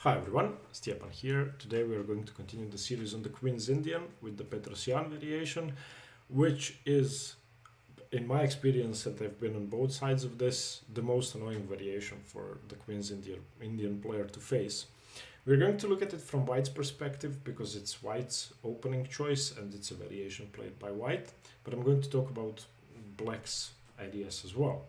Hi everyone, Stepan here. Today we are going to continue the series on the Queen's Indian with the Petrosian variation, which is, in my experience, and I've been on both sides of this, the most annoying variation for the Queen's Indian player to face. We're going to look at it from White's perspective because it's White's opening choice and it's a variation played by White, but I'm going to talk about Black's ideas as well.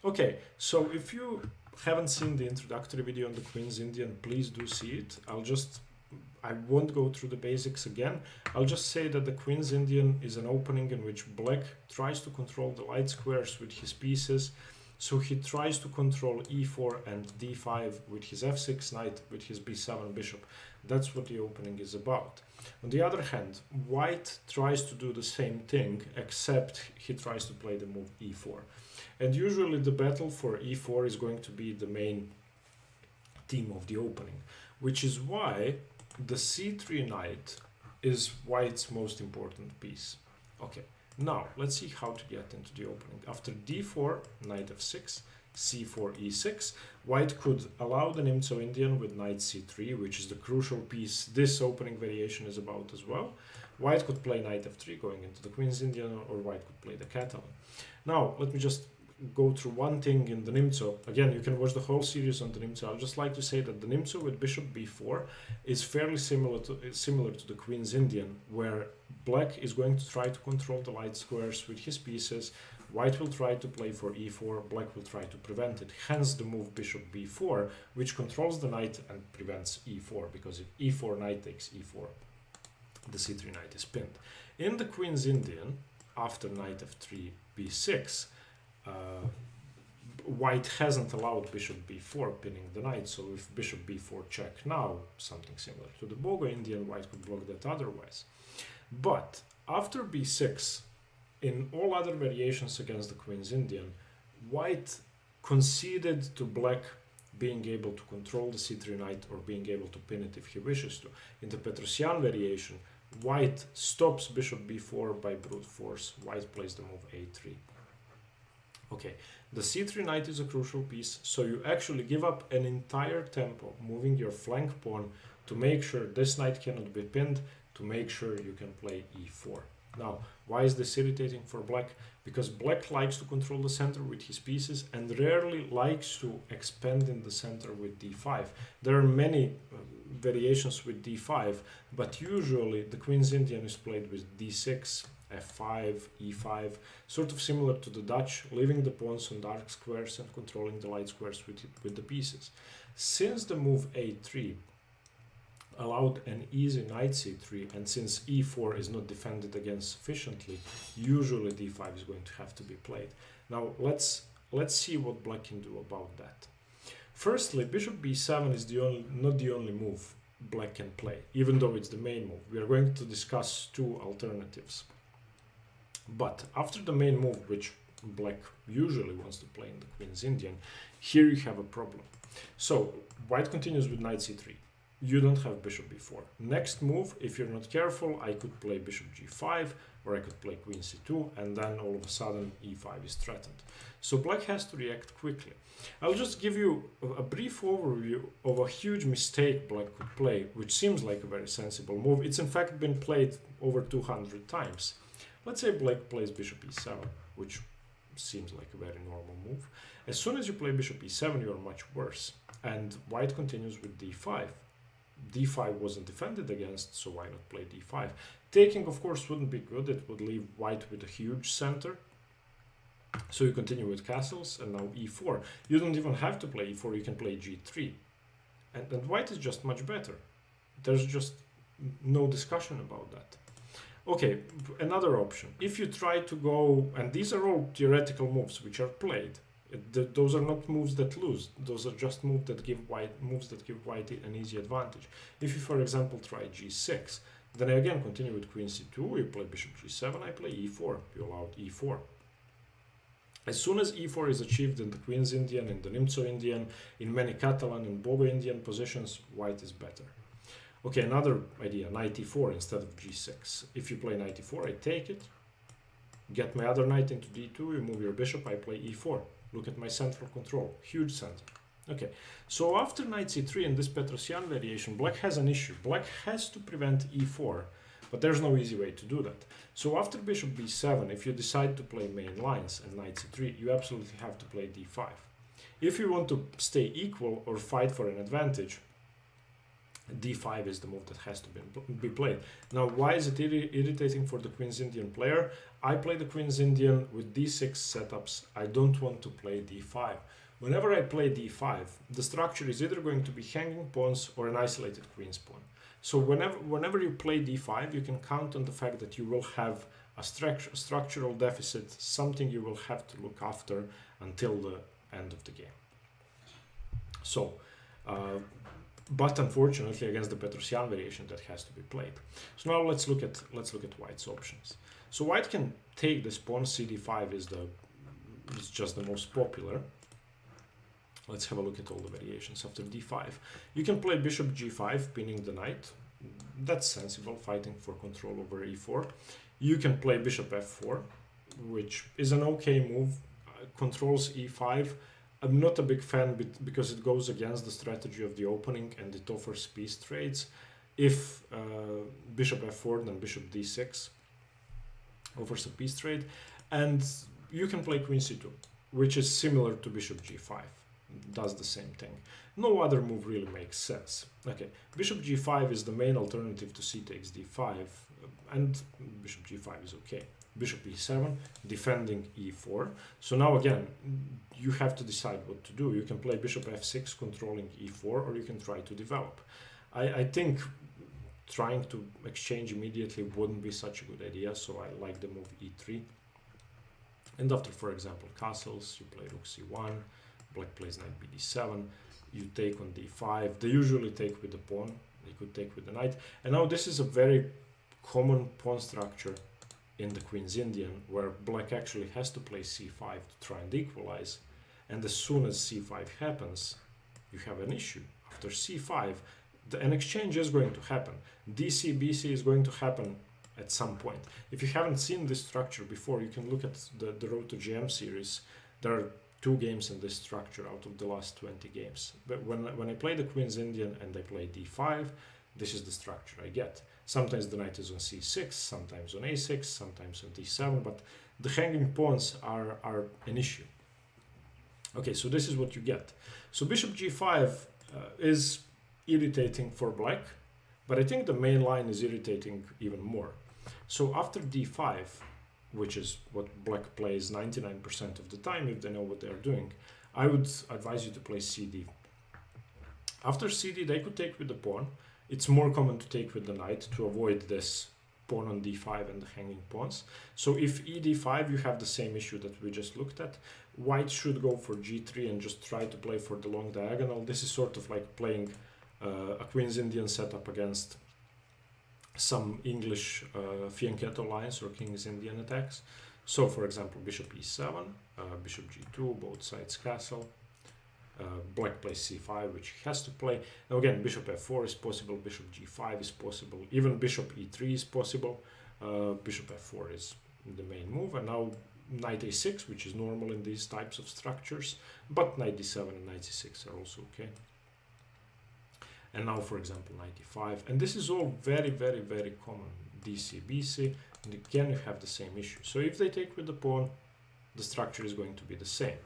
Okay, so if you haven't seen the introductory video on the Queen's Indian, please do see it. I won't go through the basics again. I'll just say that the Queen's Indian is an opening in which Black tries to control the light squares with his pieces. So he tries to control e4 and d5 with his f6 knight, with his b7 bishop. That's what the opening is about. On the other hand, White tries to do the same thing, except he tries to play the move e4. And usually the battle for e4 is going to be the main theme of the opening, which is why the c3 knight is White's most important piece. Okay, now let's see how to get into the opening. After d4, knight f6, c4, e6, White could allow the Nimzo Indian with knight c3, which is the crucial piece this opening variation is about as well. White could play knight f3 going into the Queen's Indian, or White could play the Catalan. Now, let me just go through one thing in the Nimzo. Again, you can watch the whole series on the Nimzo. I'd just like to say that the Nimzo with bishop b4 is fairly similar to the Queen's Indian, where Black is going to try to control the light squares with his pieces. White will try to play for e4, Black will try to prevent it. Hence the move bishop b4, which controls the knight and prevents e4, because if e4 knight takes e4, the c3 knight is pinned. In the Queen's Indian, after knight f3, b6, White hasn't allowed bishop b4 pinning the knight, so if bishop b4 check now, something similar to the Bogo Indian, White could block that otherwise. But after b6, in all other variations against the Queen's Indian, White conceded to Black being able to control the c3 knight or being able to pin it if he wishes to. In the Petrosian variation, White stops bishop b4 by brute force. White plays the move a3. Okay, the c3 knight is a crucial piece, so you actually give up an entire tempo, moving your flank pawn to make sure this knight cannot be pinned, to make sure you can play e4. Now, why is this irritating for Black? Because Black likes to control the center with his pieces and rarely likes to expand in the center with d5. There are many variations with d5, but usually the Queen's Indian is played with d6, f5, e5, sort of similar to the Dutch, leaving the pawns on dark squares and controlling the light squares with the pieces. Since the move a3 allowed an easy knight c3, and since e4 is not defended against sufficiently, usually d5 is going to have to be played. Now let's see what Black can do about that. Firstly, bishop b7 is not the only move Black can play, even though it's the main move. We are going to discuss two alternatives. But after the main move, which Black usually wants to play in the Queen's Indian, here you have a problem. So White continues with knight c3. You don't have bishop b4. Next move, if you're not careful, I could play bishop g5, or I could play queen c2, and then all of a sudden e5 is threatened. So Black has to react quickly. I'll just give you a brief overview of a huge mistake Black could play, which seems like a very sensible move. It's in fact been played over 200 times. Let's say Black plays bishop e7, which seems like a very normal move. As soon as you play bishop e7, you're much worse. And White continues with d5. d5 wasn't defended against, so why not play d5? Taking, of course, wouldn't be good. It would leave White with a huge center. So you continue with castles, and now e4. You don't even have to play e4, you can play g3. And White is just much better. There's just no discussion about that. Okay, another option. If you try to go, and these are all theoretical moves which are played. Those are not moves that lose. Those are just moves that give White an easy advantage. If you, for example, try g6, then I again continue with queen c2. You play bishop g7. I play e4. You allowed e4. As soon as e4 is achieved in the Queen's Indian, in the Nimzo Indian, in many Catalan and Bogo Indian positions, White is better. Okay, another idea, knight e4 instead of g6. If you play knight e4, I take it, get my other knight into d2, you move your bishop, I play e4. Look at my central control, huge center. Okay, so after knight c3 in this Petrosian variation, black has an issue. Black has to prevent e4, but there's no easy way to do that. So after bishop b7, if you decide to play main lines and knight c3, you absolutely have to play d5. If you want to stay equal or fight for an advantage, d5 is the move that has to be played. Now, why is it irritating for the Queen's Indian player? I play the Queen's Indian with d6 setups. I don't want to play d5. Whenever I play d5, the structure is either going to be hanging pawns or an isolated queen's pawn. So whenever you play d5, you can count on the fact that you will have a structural deficit, something you will have to look after until the end of the game. So, but unfortunately, against the Petrosian variation, that has to be played. So now let's look at white's options. So white can take this pawn. CD5 is just the most popular. Let's have a look at all the variations. After d5, you can play bishop g5, pinning the knight. That's sensible, fighting for control over e4. You can play bishop f4, which is an okay move. Controls e5. I'm not a big fan because it goes against the strategy of the opening and it offers piece trades. If bishop f4, then bishop d6 offers a piece trade. And you can play queen c2, which is similar to bishop g5. Does the same thing. No other move really makes sense. Okay, bishop g5 is the main alternative to c takes d5, and bishop g5 is okay. Bishop e7, defending e4. So now again, you have to decide what to do. You can play bishop f6, controlling e4, or you can try to develop. I think trying to exchange immediately wouldn't be such a good idea, so I like the move e3. And after, for example, castles, you play rook c1, black plays knight bd7, you take on d5. They usually take with the pawn, they could take with the knight. And now this is a very common pawn structure in the Queen's Indian, where black actually has to play c5 to try and equalize. And as soon as c5 happens, you have an issue. After c5, an exchange is going to happen. dc, bc is going to happen at some point. If you haven't seen this structure before, you can look at the Road to GM series. There are 2 games in this structure out of the last 20 games. But when I play the Queen's Indian and I play d5, this is the structure I get. Sometimes the knight is on c6, sometimes on a6, sometimes on d7, but the hanging pawns are an issue. Okay, so this is what you get. So bishop g5 is irritating for black, but I think the main line is irritating even more. So after d5, which is what black plays 99% of the time if they know what they're doing, I would advise you to play cd. After cd, they could take with the pawn. It's more common to take with the knight to avoid this pawn on d5 and the hanging pawns. So if ed5, you have the same issue that we just looked at. White should go for g3 and just try to play for the long diagonal. This is sort of like playing a Queen's Indian setup against some English fianchetto lines or King's Indian attacks. So for example, bishop e7, bishop g2, both sides castle. Black plays c5, which he has to play. Now again, bishop f4 is possible, bishop g5 is possible, even bishop e3 is possible. Bishop f4 is the main move, and now knight a6, which is normal in these types of structures, but knight d7 and knight c6 are also okay. And now, for example, knight e5, and this is all very, very, very common. dc, bc, and again you have the same issue. So if they take with the pawn, the structure is going to be the same.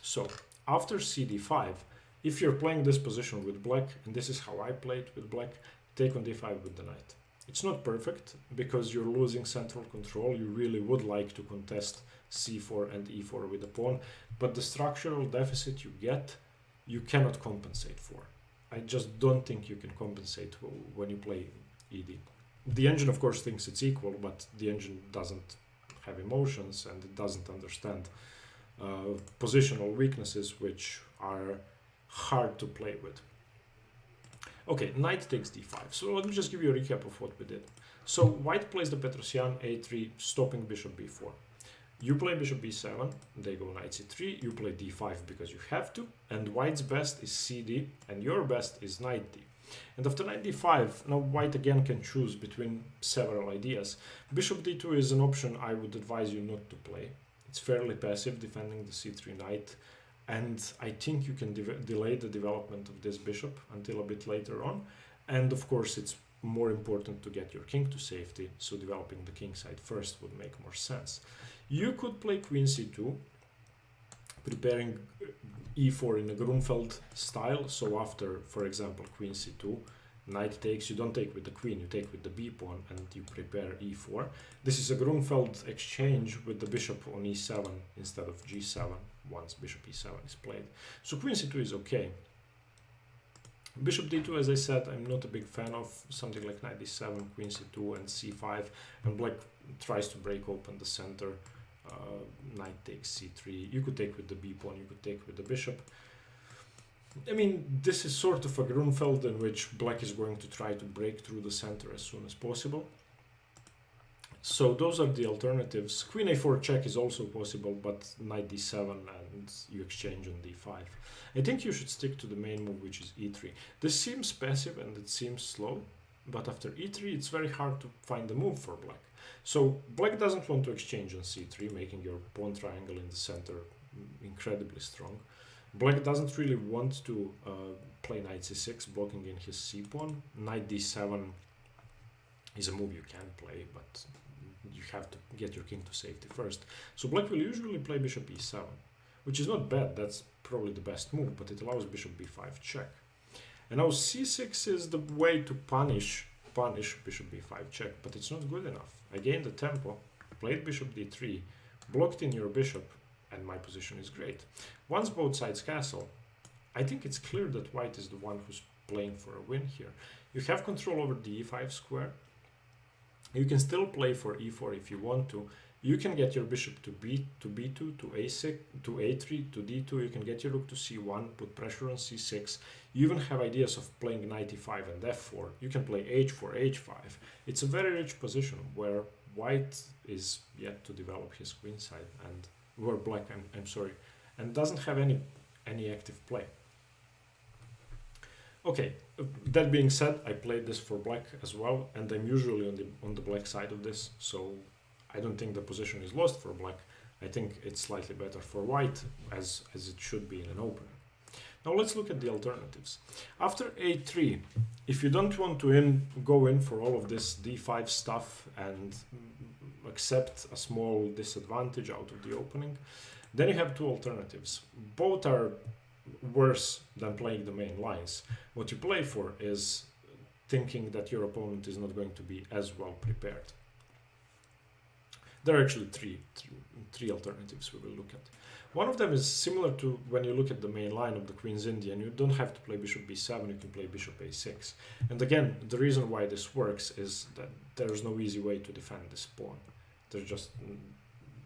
So after cd5, if you're playing this position with black, and this is how I play it with black, take on d5 with the knight. It's not perfect because you're losing central control. You really would like to contest c4 and e4 with the pawn, but the structural deficit you get, you cannot compensate for. I just don't think you can compensate when you play ed. The engine, of course, thinks it's equal, but the engine doesn't have emotions and it doesn't understand positional weaknesses, which are hard to play with. Okay, knight takes d5. So let me just give you a recap of what we did. So white plays the Petrosian a3, stopping bishop b4. You play bishop b7, they go knight c3, you play d5 because you have to, and white's best is cd, and your best is knight d. And after knight d5, now white again can choose between several ideas. Bishop d2 is an option I would advise you not to play. It's fairly passive, defending the c3 knight. and I think you can delay the development of this bishop until a bit later on. And of course, it's more important to get your king to safety, so developing the king side first would make more sense. You could play queen c2, preparing e4 in a Grunfeld style. So after, for example, queen c2, knight takes, you don't take with the queen, you take with the b pawn, and you prepare e4. This is a Grunfeld exchange with the bishop on e7 instead of g7 once bishop e7 is played. So queen c2 is okay. Bishop d2, as I said, I'm not a big fan of. Something like knight d7, queen c2, and c5, and black tries to break open the center. Knight takes c3. You could take with the b pawn, you could take with the bishop. I mean, this is sort of a Grunfeld in which black is going to try to break through the center as soon as possible. So those are the alternatives. Queen a4 check is also possible, but knight d7 and you exchange on d5. I think you should stick to the main move, which is e3. This seems passive and it seems slow, but after e3 it's very hard to find the move for black. So black doesn't want to exchange on c3, making your pawn triangle in the center incredibly strong. Black doesn't really want to play knight c6, blocking in his c pawn. Knight d7 is a move you can play, but you have to get your king to safety first. So black will usually play bishop e7, which is not bad. That's probably the best move, but it allows bishop b5 check. And now c6 is the way to punish bishop b5 check, but it's not good enough. I gained the tempo, played bishop d3, blocked in your bishop, and my position is great. Once both sides castle, I think it's clear that white is the one who's playing for a win here. You have control over the e5 square. You can still play for e4 if you want to. You can get your bishop to b2, to a6, to a3, to d2. You can get your rook to c1, put pressure on c6. You even have ideas of playing knight e5 and f4. You can play h4, h5. It's a very rich position where white is yet to develop his queen side, and where black, I'm sorry, and doesn't have any active play. Okay, that being said, I played this for black as well, and I'm usually on the black side of this, so I don't think the position is lost for black. I think it's slightly better for white, as it should be in an opening. Now let's look at the alternatives. After a3, if you don't want to go in for all of this d5 stuff and accept a small disadvantage out of the opening, then you have two alternatives. Both are worse than playing the main lines. What you play for is thinking that your opponent is not going to be as well prepared. There are actually three alternatives we will look at. One of them is similar to when you look at the main line of the Queen's Indian. You don't have to play bishop b7, you can play bishop a6. And again, the reason why this works is that there's no easy way to defend this pawn.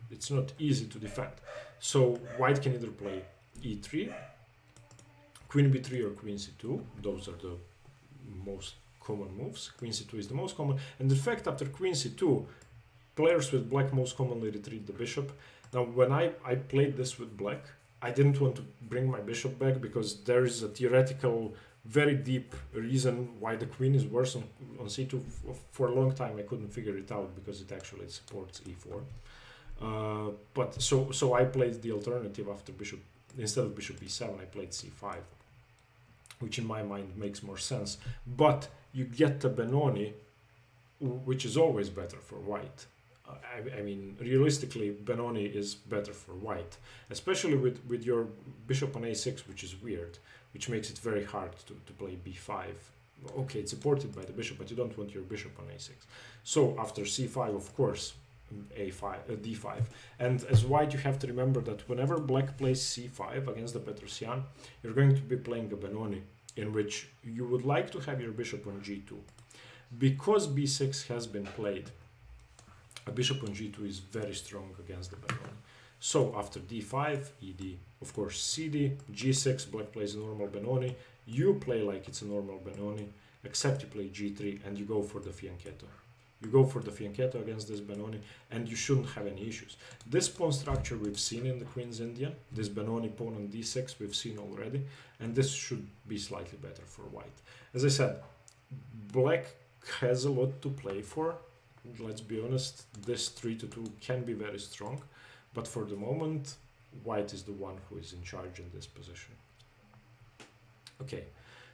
It's not easy to defend. So white can either play e3, queen b3 or queen c2. Those are the most common moves. Queen c2 is the most common. And in fact, after queen c2, players with black most commonly retreat the bishop. Now, when I played this with black, I didn't want to bring my bishop back because there is a theoretical, very deep reason why the queen is worse on c2. For a long time, I couldn't figure it out because it actually supports e4. But so I played the alternative after bishop. Instead of bishop b7, I played c5, which in my mind makes more sense. But you get the Benoni, which is always better for white. I mean, realistically, Benoni is better for white, especially with your bishop on a6, which is weird, which makes it very hard to play b5. Okay, it's supported by the bishop, but you don't want your bishop on a6. So after c5, of course, d5. And as white, you have to remember that whenever black plays c5 against the Petrosian, you're going to be playing a Benoni, in which you would like to have your bishop on g2. Because b6 has been played, a bishop on g2 is very strong against the Benoni. So after d5, ed, of course cd, g6, black plays a normal Benoni, you play like it's a normal Benoni, except you play g3 and you go for the fianchetto. You go for the fianchetto against this Benoni and you shouldn't have any issues. This pawn structure we've seen in the Queen's Indian, this Benoni pawn on d6 we've seen already, and this should be slightly better for white. As I said, black has a lot to play for. Let's be honest, this 3-2 can be very strong, but for the moment, white is the one who is in charge in this position. Okay,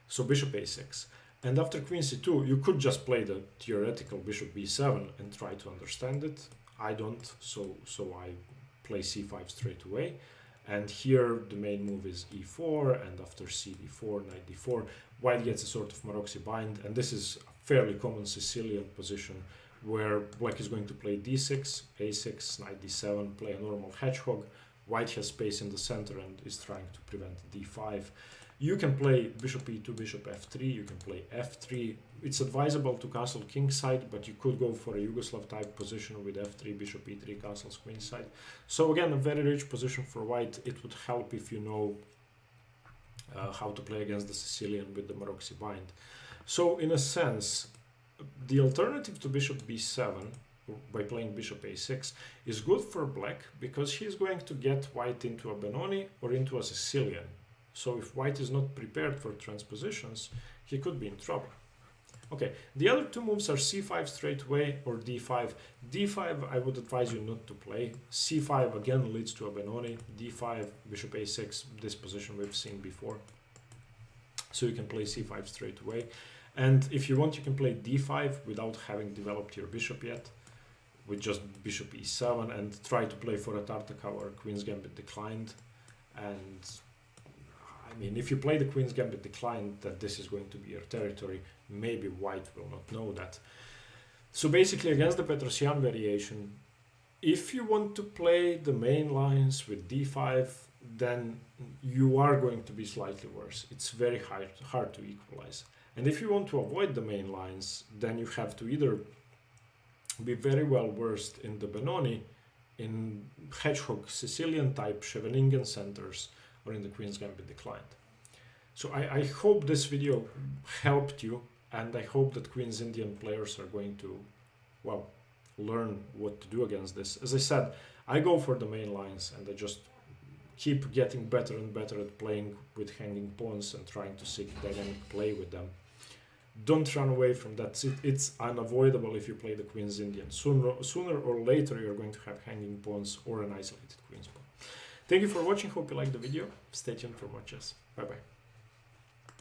so bishop a6. And after queen c2, you could just play the theoretical bishop b7 and try to understand it. I don't, so I play c5 straight away. And here the main move is e4, and after c d4, knight d4, white gets a sort of Maroczy bind, and this is a fairly common Sicilian position where black is going to play d6, a6, knight d7, play a normal hedgehog. White has space in the center and is trying to prevent d5. You can play bishop e2, bishop f3, you can play f3. It's advisable to castle kingside, but you could go for a Yugoslav type position with f3, bishop e3, castles queenside. So again, a very rich position for white. It would help if you know how to play against the Sicilian with the Maroczy bind. So in a sense, the alternative to bishop b7 by playing bishop a6 is good for black because he's going to get white into a Benoni or into a Sicilian. So if white is not prepared for transpositions, he could be in trouble. Okay, the other two moves are c5 straight away or d5. d5 I would advise you not to play. c5 again leads to a Benoni. d5, bishop a6, this position we've seen before. So you can play c5 straight away. And if you want, you can play d5 without having developed your bishop yet, with just bishop e7, and try to play for a Tartaka or Queen's Gambit declined. And I mean, if you play the Queen's Gambit declined, that this is going to be your territory, maybe white will not know that. So basically, against the Petrosian variation, if you want to play the main lines with d5, then you are going to be slightly worse. It's very hard to equalize. And if you want to avoid the main lines, then you have to either be very well versed in the Benoni, in hedgehog Sicilian type Scheveningen centers, or in the Queen's Gambit declined. So I hope this video helped you, and I hope that Queen's Indian players are going to, well, learn what to do against this. As I said, I go for the main lines, and I just keep getting better and better at playing with hanging pawns and trying to seek dynamic play with them. Don't run away from that. It's unavoidable if you play the Queen's Indian. Sooner or later you're going to have hanging pawns or an isolated Queen's pawn. Thank you for watching. Hope you liked the video. Stay tuned for more chess. Bye bye.